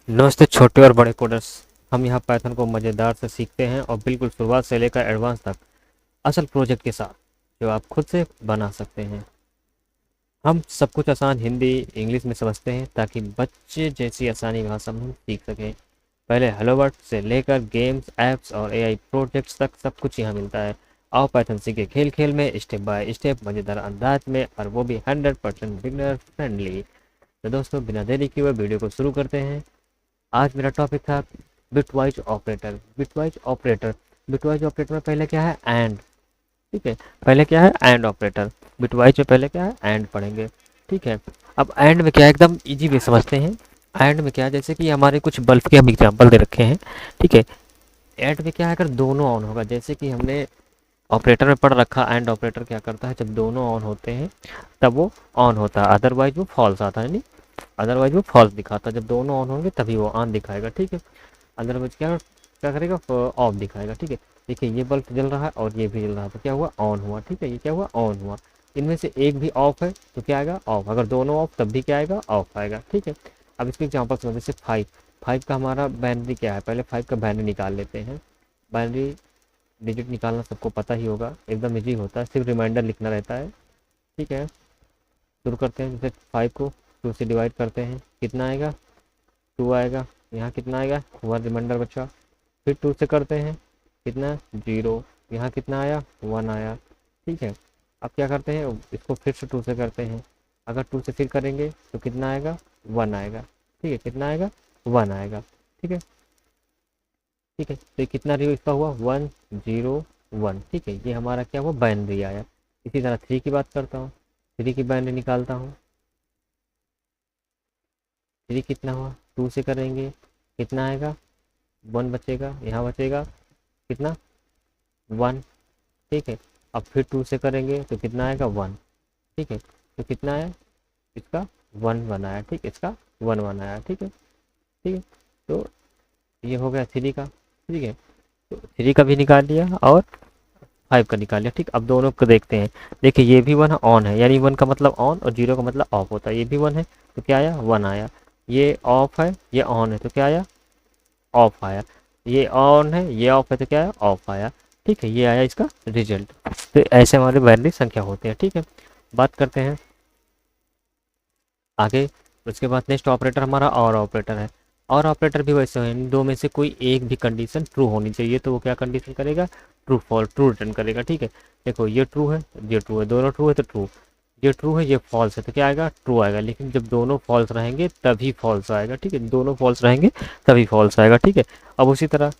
नमस्ते छोटे और बड़े कोडर्स। हम यहाँ पाइथन को मज़ेदार से सीखते हैं और बिल्कुल शुरुआत से लेकर एडवांस तक असल प्रोजेक्ट के साथ जो आप खुद से बना सकते हैं। हम सब कुछ आसान हिंदी इंग्लिश में समझते हैं ताकि बच्चे जैसी आसानी भाषा में हम सीख सकें। पहले हेलो वर्ड से लेकर गेम्स ऐप्स और एआई प्रोजेक्ट्स तक सब कुछ यहाँ मिलता है। आओ पाइथन सीखे खेल खेल में, स्टेप बाय स्टेप, मज़ेदार अंदाज में, और वो भी 100% बिगनर फ्रेंडली। तो दोस्तों, बिना देरी किए हुए वीडियो को शुरू करते हैं। आज मेरा टॉपिक था बिटवाइज ऑपरेटर। बिटवाइज ऑपरेटर में पहले क्या है, एंड। ठीक है, पहले क्या है, एंड ऑपरेटर। बिटवाइज में पहले क्या है, एंड पढ़ेंगे। ठीक है, अब एंड में क्या है, एकदम इजी वे समझते हैं। एंड में क्या है, जैसे कि हमारे कुछ बल्ब के हम एग्जांपल दे रखे हैं। ठीक है, एंड में क्या है, अगर दोनों ऑन होगा, जैसे कि हमने ऑपरेटर में पढ़ रखा, एंड ऑपरेटर क्या करता है, जब दोनों ऑन होते हैं तब वो ऑन होता है, अदरवाइज वो फॉल्स आता है। नहीं, अदरवाइज वो फॉल्स दिखाता है। जब दोनों ऑन होंगे तभी वो ऑन दिखाएगा। ठीक है, अदरवाइज क्या क्या करेगा, ऑफ दिखाएगा। ठीक है, देखिए ये बल्ब जल रहा है और ये भी जल रहा है, तो क्या हुआ, ऑन हुआ। ठीक है, ये क्या हुआ, ऑन हुआ। इनमें से एक भी ऑफ है तो क्या आएगा, ऑफ। अगर दोनों ऑफ तब भी क्या आएगा, ऑफ आएगा। ठीक है, अब इसके एग्जाम्पल समझ, जैसे फाइव। फाइव का हमारा बाइनरी क्या है, पहले फाइव का बाइनरी निकाल लेते हैं। बाइनरी डिजिट निकालना सबको पता ही होगा, एकदम इजी होता है, सिर्फ रिमाइंडर लिखना रहता है। ठीक है, शुरू करते हैं। जैसे फाइव को टू से डिवाइड करते हैं, कितना आएगा, टू आएगा। यहाँ कितना आएगा, वन रिमाइंडर बचा। फिर टू से करते हैं, कितना, जीरो। यहाँ कितना आया, वन आया। ठीक है, अब क्या करते हैं, इसको फिर से टू से करते हैं। अगर टू से फिर करेंगे तो कितना आएगा, वन आएगा। ठीक है, कितना आएगा, वन आएगा। ठीक है, ठीक है, तो ये कितना रियो इसका हुआ, वन, जीरो, वन। ठीक है, ये हमारा क्या हुआ, बाइनरी आया। इसी तरह थ्री की बात करता हूँ, थ्री की बाइनरी निकालता हूँ। थ्री कितना हुआ, टू से करेंगे, कितना आएगा, वन बचेगा। यहाँ बचेगा कितना, वन। ठीक है, अब फिर टू से करेंगे तो कितना आएगा, वन। ठीक है, तो कितना आया इसका, वन वन आया। ठीक, इसका वन वन आया। ठीक है, ठीक है, तो ये हो गया थ्री का। ठीक है, तो थ्री का भी निकाल लिया और फाइव का निकाल लिया। ठीक, अब दोनों को देखते हैं। देखिए ये भी वन ऑन है, यानी वन का मतलब ऑन और जीरो का मतलब ऑफ होता है। ये भी वन है तो क्या आया, वन आया। ये ऑफ है, ये ऑन है, तो क्या आया, ऑफ आया। ये ऑन है, ये ऑफ है, तो क्या आया, ऑफ आया। ठीक है, ये आया इसका रिजल्ट। तो ऐसे हमारे बाइनरी संख्या होते हैं। ठीक है, बात करते हैं आगे। उसके बाद नेक्स्ट ऑपरेटर हमारा और ऑपरेटर है। और ऑपरेटर भी वैसे है, इन दो में से कोई एक भी कंडीशन ट्रू होनी चाहिए, तो वो क्या कंडीशन करेगा, ट्रू फॉल्स, ट्रू रिटर्न करेगा। ठीक है, देखो ये ट्रू है, ये ट्रू है, दोनों ट्रू है तो ट्रू। ये ट्रू है, ये फॉल्स है, तो क्या आएगा, ट्रू आएगा। लेकिन जब दोनों फॉल्स रहेंगे तभी फॉल्स आएगा। ठीक है, दोनों फॉल्स रहेंगे तभी फॉल्स आएगा। ठीक है, अब उसी तरह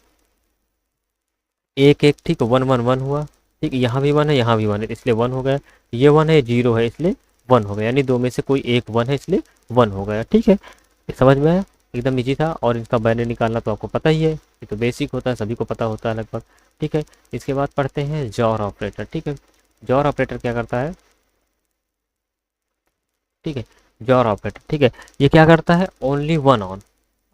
एक एक, ठीक, वन वन वन हुआ। ठीक, यहाँ भी वन है, यहाँ भी वन है, इसलिए वन हो गया। ये वन है, जीरो है, इसलिए वन हो गया। यानी दो में से कोई एक वन है, इसलिए वन हो गया। ठीक है, ये समझ में आया, एकदम इजी था। और इसका बाइनरी निकालना तो आपको पता ही है, ये तो बेसिक होता है, सभी को पता होता है लगभग। ठीक है, इसके बाद पढ़ते हैं जॉर ऑपरेटर। ठीक है, जॉर ऑपरेटर क्या करता है, ठीक है, जॉर ऑपरेटर, ठीक है, ये क्या करता है, ओनली वन ऑन।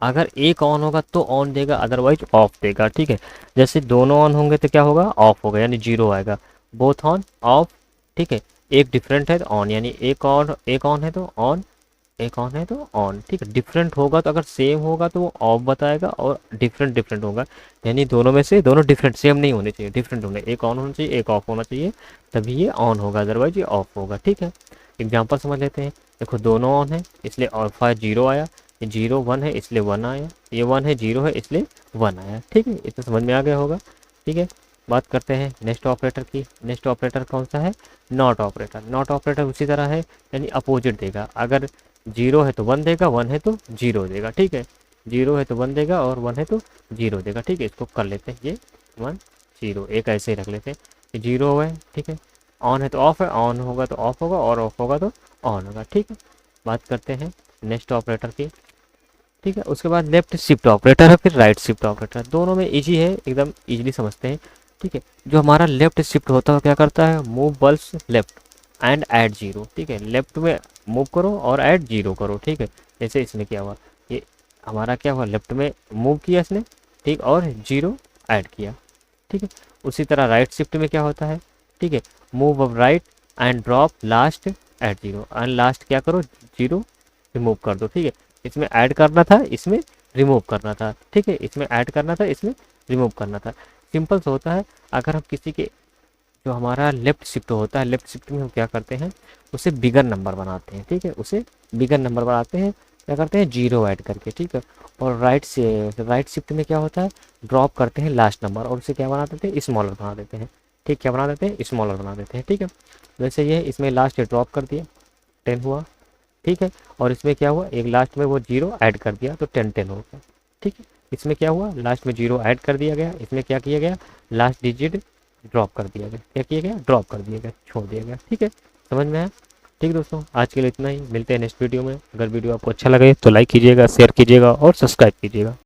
अगर एक ऑन होगा तो ऑन देगा, अदरवाइज ऑफ देगा। ठीक है, जैसे दोनों ऑन होंगे तो क्या होगा, ऑफ होगा, यानी जीरो आएगा। Both on, of. ठीक है, एक डिफरेंट है तो ऑन, यानी एक ऑन है तो ऑन, एक ऑन है तो ऑन। ठीक है, डिफरेंट होगा तो, अगर सेम होगा तो वो ऑफ बताएगा, और डिफरेंट डिफरेंट होगा, यानी दोनों में से दोनों डिफरेंट, सेम नहीं होने चाहिए, डिफरेंट होने, एक ऑन होना चाहिए, एक ऑफ होना चाहिए, तभी ये ऑन होगा, अदरवाइज ये ऑफ होगा। ठीक है, एग्जाम्पल समझ लेते हैं। देखो दोनों ऑन है इसलिए अल्फा जीरो आया, ये जीरो वन है इसलिए वन आया, ये वन है जीरो है इसलिए वन आया। ठीक है, इतना समझ में आ गया होगा। ठीक है, बात करते हैं नेक्स्ट ऑपरेटर की। नेक्स्ट ऑपरेटर कौन सा है, नॉट ऑपरेटर। नॉट ऑपरेटर उसी तरह है, यानी अपोजिट देगा। अगर जीरो है तो वन देगा, वन है तो जीरो देगा। ठीक है, जीरो है तो वन देगा और वन है तो जीरो देगा। ठीक है, इसको कर लेते हैं, ये वन जीरो, एक ऐसे ही रख लेते हैं, ये जीरो है। ठीक है, ऑन है तो ऑफ है, ऑन होगा तो ऑफ होगा, और ऑफ होगा तो ऑन होगा। ठीक है, बात करते हैं नेक्स्ट ऑपरेटर की। ठीक है, उसके बाद लेफ्ट शिफ्ट ऑपरेटर है, फिर राइट शिफ्ट ऑपरेटर। दोनों में इजी है, एकदम इजीली समझते हैं। ठीक है, जो हमारा लेफ्ट शिफ्ट होता है क्या करता है, move balls left and add zero. ठीक है, लेफ्ट में मूव करो और ऐड जीरो करो। ठीक है, जैसे इसने किया हुआ, ये हमारा क्या हुआ, लेफ्ट में मूव किया इसने, ठीक, और जीरो ऐड किया। ठीक है, उसी तरह राइट शिफ्ट में क्या होता है, ठीक है, move up right and drop last eight zero, and last क्या करो, जीरो रिमूव कर दो। ठीक है, इसमें ऐड करना था, इसमें रिमूव करना था, ठीक है, इसमें ऐड करना था, इसमें रिमूव करना था। सिंपल सा होता है। अगर हम किसी के जो हमारा लेफ्ट शिफ्ट होता है, लेफ्ट शिफ्ट में हम क्या करते हैं, उसे बिगर नंबर बनाते हैं, ठीक है, उसे बिगर नंबर बनाते हैं, क्या करते हैं, जीरो ऐड करके, ठीक है। और राइट से राइट शिफ्ट में क्या होता है, ड्रॉप करते हैं लास्ट नंबर और उसे क्या बना देते हैं, स्मॉलर बना देते हैं, ठीक, क्या बना देते हैं, स्मॉलर बना देते हैं, ठीक है। वैसे ये इसमें लास्ट ड्रॉप कर दिया, 10 हुआ, ठीक है। और इसमें क्या हुआ, एक लास्ट में वो जीरो ऐड कर दिया तो 10 हो गया, ठीक है। इसमें क्या हुआ, लास्ट में जीरो ऐड कर दिया गया, इसमें क्या किया गया, लास्ट डिजिट ड्रॉप कर दिया गया, क्या किया गया, ड्रॉप कर दिया गया, छोड़ दिया गया, ठीक है। समझ में आया? ठीक दोस्तों, आज के लिए इतना ही, मिलते हैं नेक्स्ट वीडियो में। अगर वीडियो आपको अच्छा लगे तो लाइक कीजिएगा, शेयर कीजिएगा और सब्सक्राइब कीजिएगा।